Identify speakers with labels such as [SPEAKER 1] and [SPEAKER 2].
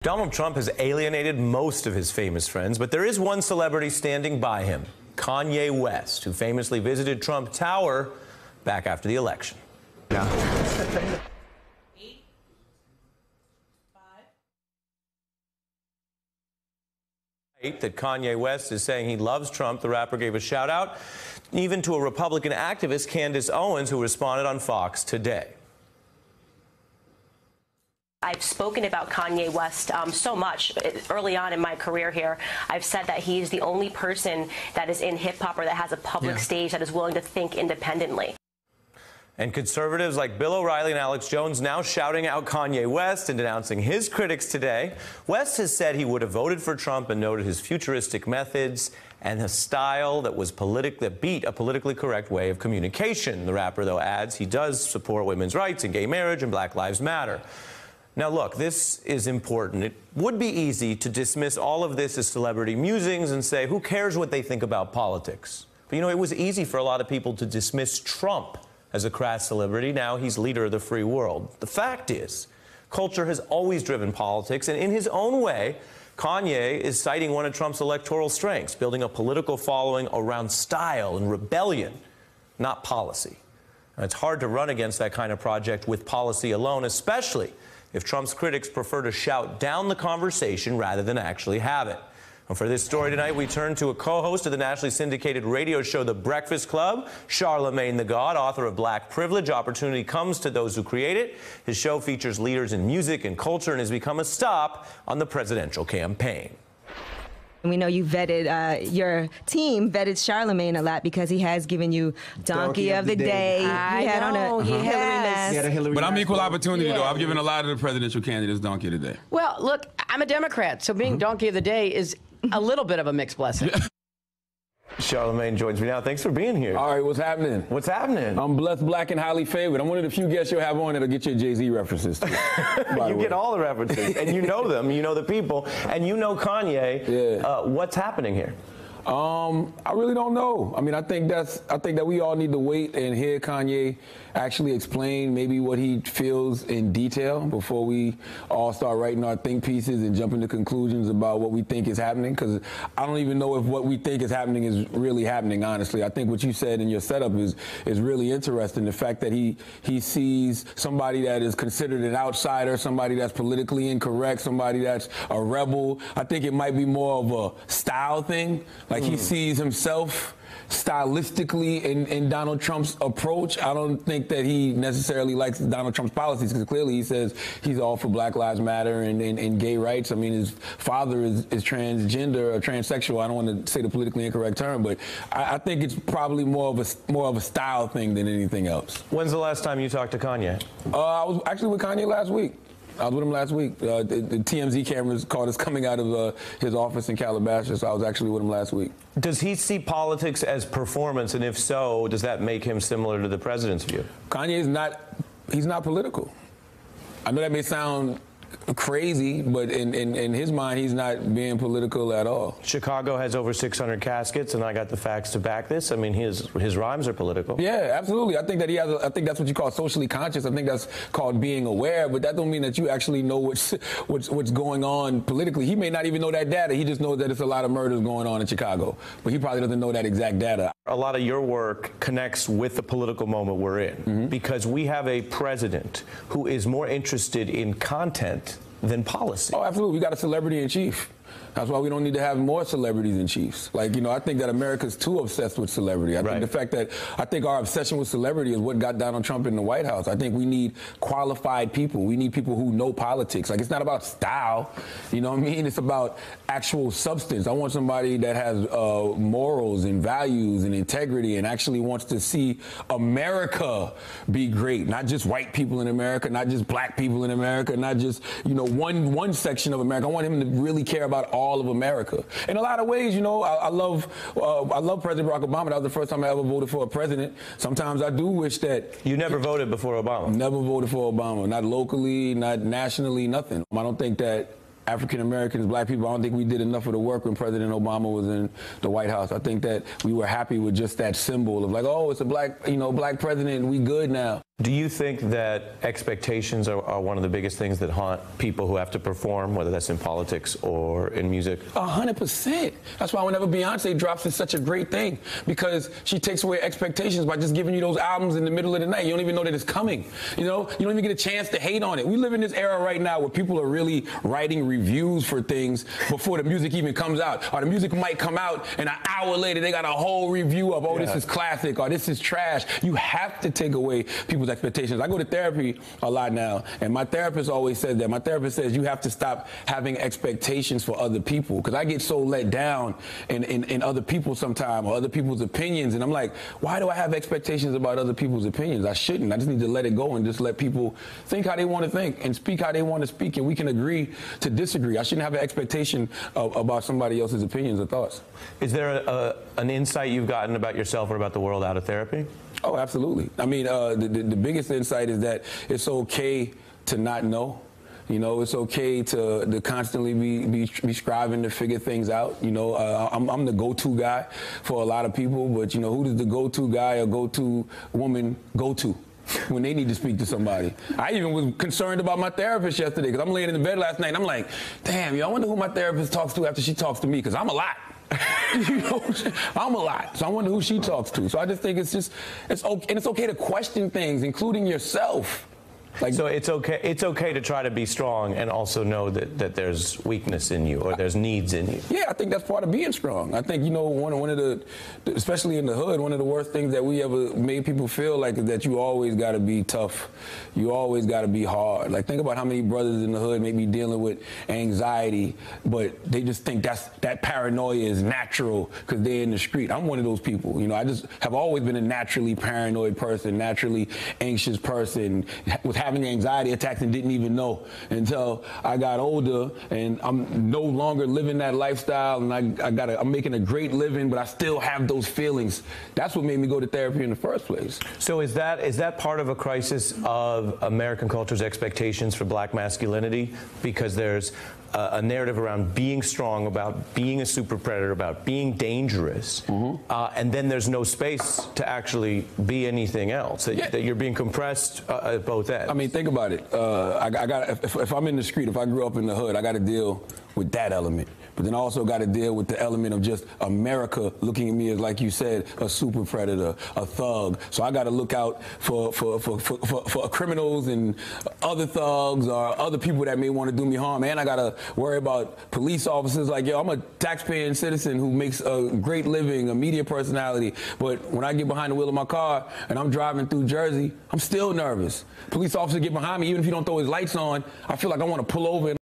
[SPEAKER 1] Donald Trump has alienated most of his famous friends, but there is one celebrity standing by him, Kanye West, who famously visited Trump Tower back after the election. Yeah. 8, 5. That Kanye West is saying he loves Trump. The rapper gave a shout out even to a Republican activist, Candace Owens, who responded on Fox today.
[SPEAKER 2] I've spoken about Kanye West so much early on in my career here. I've said that he's the only person that is in hip-hop or that has a public stage that is willing to think independently.
[SPEAKER 1] And conservatives like Bill O'Reilly and Alex Jones now shouting out Kanye West and denouncing his critics today. West has said he would have voted for Trump and noted his futuristic methods and a style that beat a politically correct way of communication. The rapper, though, adds he does support women's rights and gay marriage and Black Lives Matter. Now, look, this is important. It would be easy to dismiss all of this as celebrity musings and say, who cares what they think about politics? But, you know, it was easy for a lot of people to dismiss Trump as a crass celebrity. Now he's leader of the free world. The fact is, culture has always driven politics, and in his own way, Kanye is citing one of Trump's electoral strengths, building a political following around style and rebellion, not policy. And it's hard to run against that kind of project with policy alone, especially if Trump's critics prefer to shout down the conversation rather than actually have it. And for this story tonight, we turn to a co-host of the nationally syndicated radio show The Breakfast Club, Charlamagne the God, author of Black Privilege. Opportunity comes to those who create it. His show features leaders in music and culture and has become a stop on the presidential campaign.
[SPEAKER 3] We know you vetted, your team vetted Charlamagne a lot because he has given you Donkey of the Day. He had on a Hillary mask.
[SPEAKER 4] But I'm equal opportunity, though. I've given a lot of the presidential candidates Donkey of the Day.
[SPEAKER 5] Well, look, I'm a Democrat, so being Donkey of the Day is a little bit of a mixed blessing.
[SPEAKER 1] Charlamagne joins me now. Thanks for being here.
[SPEAKER 4] All right, what's happening?
[SPEAKER 1] What's happening?
[SPEAKER 4] I'm blessed, black, and highly favored. I'm one of the few guests you'll have on that'll get your Jay-Z references, too.
[SPEAKER 1] You get all the references, and you know them, you know the people, and you know Kanye. Yeah. What's happening here?
[SPEAKER 4] I really don't know. I mean, I think that we all need to wait and hear Kanye actually explain maybe what he feels in detail before we all start writing our think pieces and jumping to conclusions about what we think is happening. Because I don't even know if what we think is happening is really happening, honestly. I think what you said in your setup is really interesting. The fact that he sees somebody that is considered an outsider, somebody that's politically incorrect, somebody that's a rebel. I think it might be more of a style thing. Like he sees himself stylistically in Donald Trump's approach. I don't think that he necessarily likes Donald Trump's policies because clearly he says he's all for Black Lives Matter and gay rights. I mean, his father is transgender or transsexual. I don't want to say the politically incorrect term, but I think it's probably more of a style thing than anything else.
[SPEAKER 1] When's the last time you talked to Kanye?
[SPEAKER 4] I was actually with Kanye last week. I was with him last week. The TMZ cameras caught us coming out of his office in Calabasas, so I was actually with him last week.
[SPEAKER 1] Does he see politics as performance, and if so, does that make him similar to the president's view?
[SPEAKER 4] Kanye is he's not political. I know that may sound crazy, but in his mind, he's not being political at all.
[SPEAKER 1] Chicago has over 600 caskets, and I got the facts to back this. I mean, his rhymes are political.
[SPEAKER 4] Yeah, absolutely. I think that I think that's what you call socially conscious. I think that's called being aware, but that don't mean that you actually know what's going on politically. He may not even know that data. He just knows that it's a lot of murders going on in Chicago, but he probably doesn't know that exact data.
[SPEAKER 1] A lot of your work connects with the political moment we're in because we have a president who is more interested in content than policy.
[SPEAKER 4] Oh, absolutely. We got a celebrity in chief. That's why we don't need to have more celebrities in chiefs. Like, you know, I think that America's too obsessed with celebrity. I think the fact that our obsession with celebrity is what got Donald Trump in the White House. I think we need qualified people. We need people who know politics. Like, it's not about style. You know what I mean? It's about actual substance. I want somebody that has morals and values and integrity and actually wants to see America be great. Not just white people in America, not just black people in America, not just, you know, one section of America. I want him to really care about all of America. In a lot of ways, you know, I love President Barack Obama. That was the first time I ever voted for a president. Sometimes I do wish that...
[SPEAKER 1] You never voted before Obama?
[SPEAKER 4] Never voted for Obama. Not locally, not nationally, nothing. I don't think that African Americans, black people, I don't think we did enough of the work when President Obama was in the White House. I think that we were happy with just that symbol of like, oh, it's a black president, we good now.
[SPEAKER 1] Do you think that expectations are one of the biggest things that haunt people who have to perform, whether that's in politics or in music?
[SPEAKER 4] 100%. That's why whenever Beyonce drops, it's such a great thing, because she takes away expectations by just giving you those albums in the middle of the night. You don't even know that it's coming. You know, you don't even get a chance to hate on it. We live in this era right now where people are really writing reviews for things before the music even comes out. Or the music might come out and an hour later they got a whole review of, oh, this is classic or this is trash. You have to take away people's expectations. I go to therapy a lot now, and my therapist always says that. My therapist says you have to stop having expectations for other people, because I get so let down in other people sometimes, or other people's opinions, and I'm like, why do I have expectations about other people's opinions? I shouldn't. I just need to let it go and just let people think how they want to think and speak how they want to speak, and we can agree to disagree. I shouldn't have an expectation about somebody else's opinions or thoughts.
[SPEAKER 1] Is there an insight you've gotten about yourself or about the world out of therapy?
[SPEAKER 4] Oh, absolutely. I mean, the biggest insight is that it's okay to not know. You know, it's okay to constantly be striving to figure things out. You know, I'm the go-to guy for a lot of people, but, you know, who does the go-to guy or go-to woman go to when they need to speak to somebody? I even was concerned about my therapist yesterday, because I'm laying in the bed last night and I'm like, damn, yo, I wonder who my therapist talks to after she talks to me, because I'm a lot. You know, I'm a lot, so I wonder who she talks to. So I just think it's okay, and it's okay to question things, including yourself. Like, so
[SPEAKER 1] it's okay to try to be strong and also know that there's weakness in you, or there's needs in you.
[SPEAKER 4] Yeah, I think that's part of being strong. I think, you know, one of the, especially in the hood, one of the worst things that we ever made people feel like is that you always got to be tough. You always got to be hard. Like, think about how many brothers in the hood may be dealing with anxiety, but they just think that paranoia is natural because they're in the street. I'm one of those people. You know, I just have always been a naturally paranoid person, naturally anxious person, with having anxiety attacks and didn't even know until I got older, and I'm no longer living that lifestyle, and I'm making a great living, but I still have those feelings. That's what made me go to therapy in the first place.
[SPEAKER 1] So is that part of a crisis of American culture's expectations for black masculinity? Because there's a narrative around being strong, about being a super predator, about being dangerous, and then there's no space to actually be anything else. That you're being compressed at both ends. I
[SPEAKER 4] mean, think about it. If I'm in the street, if I grew up in the hood, I got to deal with that element. But then I also got to deal with the element of just America looking at me as, like you said, a super predator, a thug. So I got to look out for criminals and other thugs or other people that may want to do me harm. And I got to worry about police officers. Like, yo, I'm a taxpaying citizen who makes a great living, a media personality. But when I get behind the wheel of my car and I'm driving through Jersey, I'm still nervous. Police officer get behind me, even if he don't throw his lights on, I feel like I want to pull over and